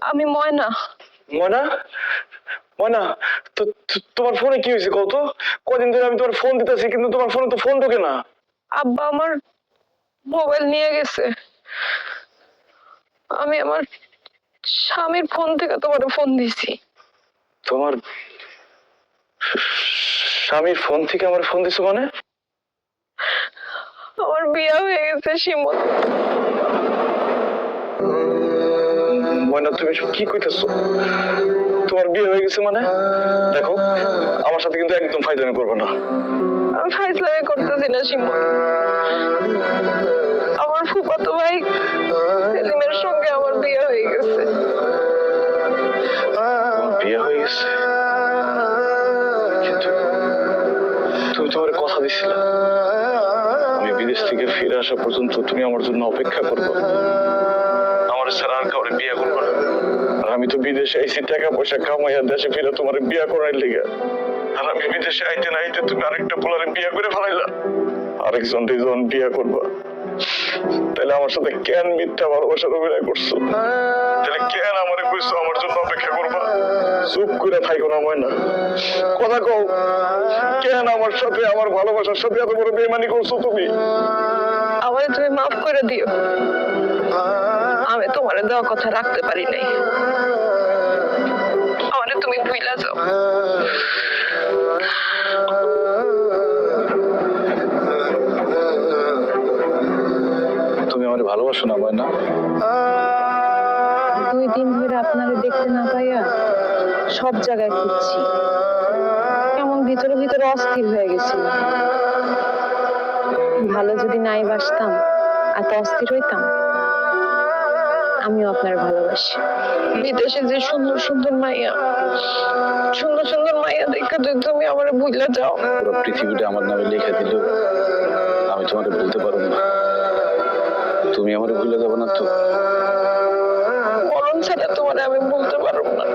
আমি ময়না। ময়না, ময়না, তোমার ফোনে কি হয়েছে কত? কদিন ধরে আমি তোমার ফোন দিতেছি কিন্তু তোমার ফোনে তো ফোন ঢোকে না। আব্বা আমার মোবাইল নিয়ে গেছে। আমি আমার স্বামীর ফোন থেকে তোমার ফোন দিছি। তোমার স্বামীর ফোন থেকে আমার ফোন দিছো মানে? আমার বিয়ে হয়ে গেছে শিমুল। ময়না, তুমি কি কইতেছো? তোমার বিয়ে হয়ে গেছে মানে? দেখো, আমার সাথে কিন্তু একদম ফাইজলামি করবে না। আমি ফাইজলামি করতেছি না শিমুল। আমার ফুফাতো ভাই সেলিমের সঙ্গে আমার বিয়ে হয়ে গেছে। বিয়ে হয়ে গেছে? কিন্তু তুমি তো আমার কথা দিছিলে আমি বিদেশ থেকে ফিরে আসা পর্যন্ত তুমি আমার জন্য অপেক্ষা করবে, আমার ছাড়া আর কাউরে বিয়ে করবো না। আর আমি তো বিদেশে আইছি টাকা পয়সা কামাইয়া দেশে ফিরে তোমার বিয়ে করার লিগে। আর আমি বিদেশে আইতে না আইতে তুমি আরেকটা পোলারে বিয়ে করে ফেলাইলা, আরেকজন যখন বিয়ে করবা। তাহলে আমার সাথে কেন মিথ্যা ভালোবাসার অভিনয় করছো? তাহলে কেন আমারে কইছো আমার জন্য অপেক্ষা করবা? চুপ করে থাইকো না ময়না, কথা কও, কেন আমার সাথে আমার ভালোবাসার সাথে এত বড় বেইমানি করছো তুমি? আমারে তুমি মাফ করে দিও, আমি তোমারে দেওয়া কথা রাখতে পারি নাই। আমারে তুমি ভুইলা যাও। তুমি আমারে ভালোবাসো না ময়না? 2 দিন ধরে আপনারে দেখতে না পাইয়া সব জায়গায় খুঁজছি, কেমন ভিতরে ভিতরে অস্থির হয়ে গেছিল। ভালো যদি নাই বাসতাম, এত অস্থির হইতাম? আমিও আপনার ভালোবাসি। বিদেশে যে সুন্দর সুন্দর মাইয়া, সুন্দর সুন্দর মাইয়া দেখা যদি তুমি আমার ভুলে যাও। পুরো পৃথিবীটা আমার নামে লিখে দিল, আমি তোমাকে বলতে পারবো না। তুমি আমার ভুলে যাবো না তো? মরণ ছাড়া তোমার আমি বলতে পারবো না।